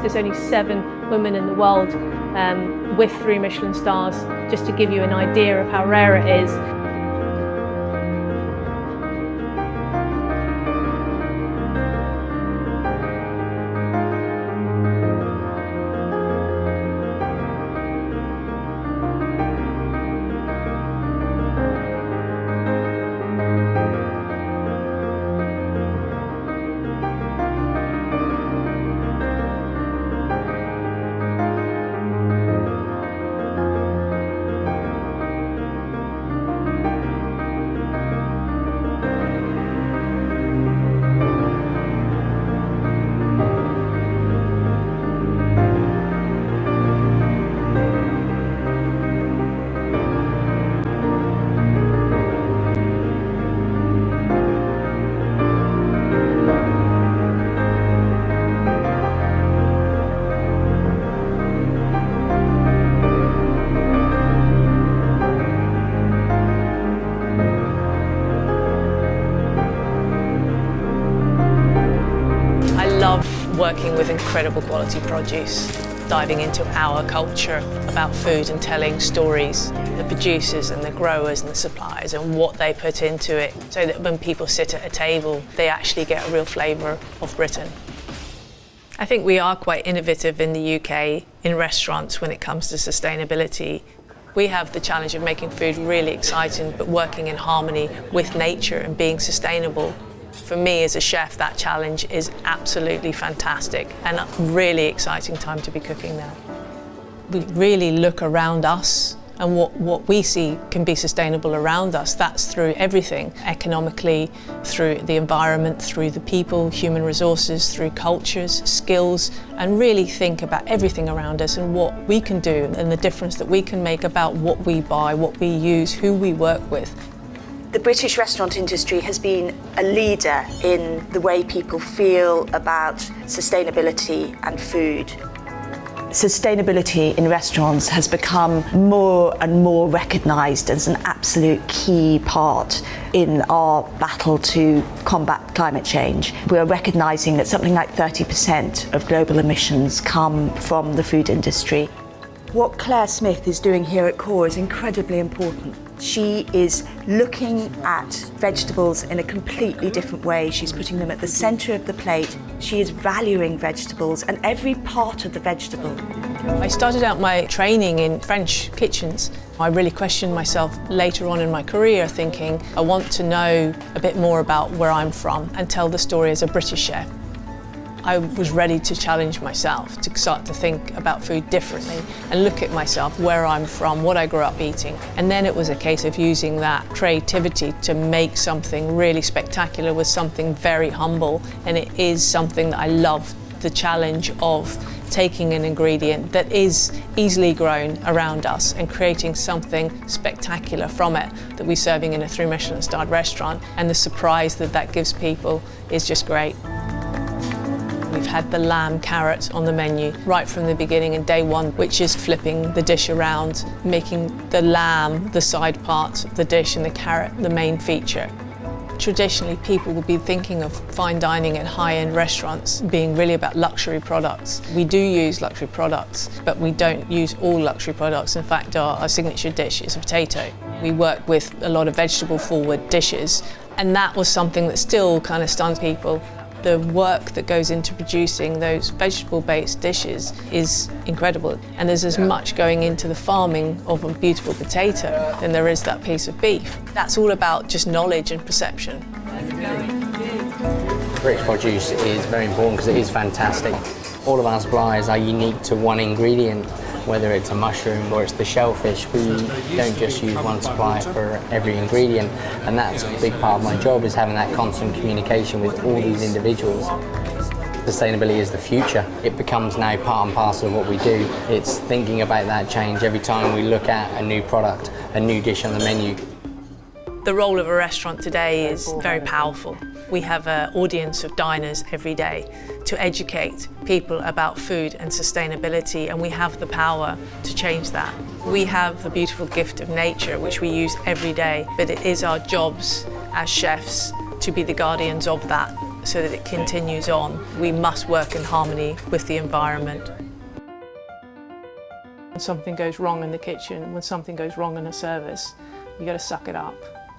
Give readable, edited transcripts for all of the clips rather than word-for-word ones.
There's only 7 women in the world with 3 Michelin stars, just to give you an idea of how rare it is. Working with incredible quality produce, diving into our culture about food and telling stories, the producers and the growers and the suppliers and what they put into it, so that when people sit at a table, they actually get a real flavour of Britain. I think we are quite innovative in the UK in restaurants when it comes to sustainability. We have the challenge of making food really exciting, but working in harmony with nature and being sustainable. For me as a chef, that challenge is absolutely fantastic and a really exciting time to be cooking now. We really look around us and what we see can be sustainable around us. That's through everything, economically, through the environment, through the people, human resources, through cultures, skills, and really think about everything around us and what we can do and the difference that we can make about what we buy, what we use, who we work with. The British restaurant industry has been a leader in the way people feel about sustainability and food. Sustainability in restaurants has become more and more recognised as an absolute key part in our battle to combat climate change. We are recognising that something like 30% of global emissions come from the food industry. What Clare Smyth is doing here at Core is incredibly important. She is looking at vegetables in a completely different way. She's putting them at the centre of the plate. She is valuing vegetables and every part of the vegetable. I started out my training in French kitchens. I really questioned myself later on in my career, thinking I want to know a bit more about where I'm from and tell the story as a British chef. I was ready to challenge myself, to start to think about food differently and look at myself, where I'm from, what I grew up eating. And then it was a case of using that creativity to make something really spectacular with something very humble. And it is something that I love, the challenge of taking an ingredient that is easily grown around us and creating something spectacular from it that we're serving in a 3 Michelin starred restaurant. And the surprise that that gives people is just great. We've had the lamb carrot on the menu right from the beginning and day one, which is flipping the dish around, making the lamb the side part of the dish and the carrot the main feature. Traditionally, people would be thinking of fine dining at high-end restaurants being really about luxury products. We do use luxury products, but we don't use all luxury products. In fact, our signature dish is a potato. We work with a lot of vegetable-forward dishes, and that was something that still kind of stuns people. The work that goes into producing those vegetable-based dishes is incredible. And there's as much going into the farming of a beautiful potato than there is that piece of beef. That's all about just knowledge and perception. British produce is very important because it is fantastic. All of our suppliers are unique to one ingredient, whether it's a mushroom or it's the shellfish. We don't just use one supplier for every ingredient, and that's a big part of my job, is having that constant communication with all these individuals. Sustainability is the future. It becomes now part and parcel of what we do. It's thinking about that change every time we look at a new product, a new dish on the menu. The role of a restaurant today is very powerful. We have an audience of diners every day to educate people about food and sustainability, and we have the power to change that. We have the beautiful gift of nature, which we use every day, but it is our jobs as chefs to be the guardians of that so that it continues on. We must work in harmony with the environment. When something goes wrong in the kitchen, when something goes wrong in a service, you got to suck it up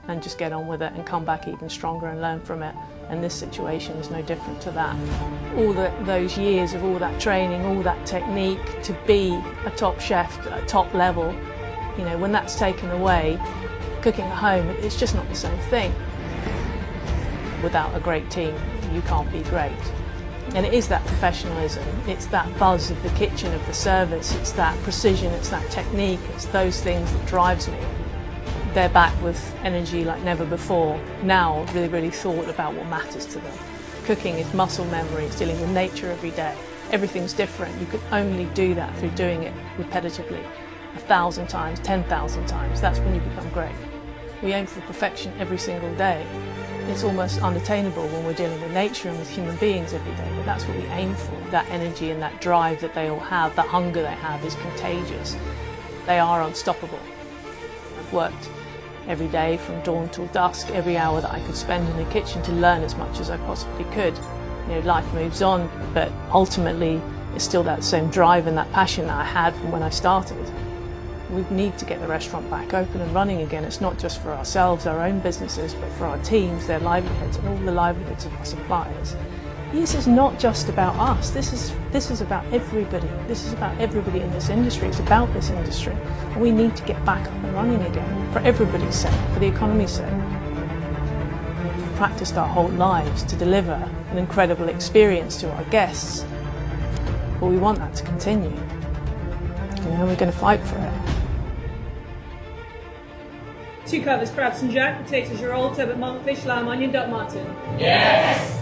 and just get on with it and come back even stronger and learn from it. And this situation is no different to that. All those years of all that training, all that technique to be a top chef at top level, you know, when that's taken away, cooking at home, it's just not the same thing. Without a great team, you can't be great. And it is that professionalism, it's that buzz of the kitchen, of the service, it's that precision, it's that technique, it's those things that drives me. They're back with energy like never before, now really thought about what matters to them. Cooking is muscle memory, it's dealing with nature every day. Everything's different, you can only do that through doing it repetitively. 1,000 times, 10,000 times, that's when you become great. We aim for perfection every single day. It's almost unattainable when we're dealing with nature and with human beings every day, but that's what we aim for. That energy and that drive that they all have, that hunger they have is contagious. They are unstoppable. I've worked every day from dawn till dusk, every hour that I could spend in the kitchen to learn as much as I possibly could. You know, life moves on, but ultimately it's still that same drive and that passion that I had from when I started. We need to get the restaurant back open and running again. It's not just for ourselves, our own businesses, but for our teams, their livelihoods, and all the livelihoods of our suppliers. This is not just about us. This is about everybody. This is about everybody in this industry. It's about this industry. And we need to get back up and running again for everybody's sake, for the economy's sake. We've practiced our whole lives to deliver an incredible experience to our guests, but we want that to continue. You know, we're going to fight for it. 2 covers, crabs and jack, potatoes, your old turbot, malt fish, lime, onion, duck mutton. Yes!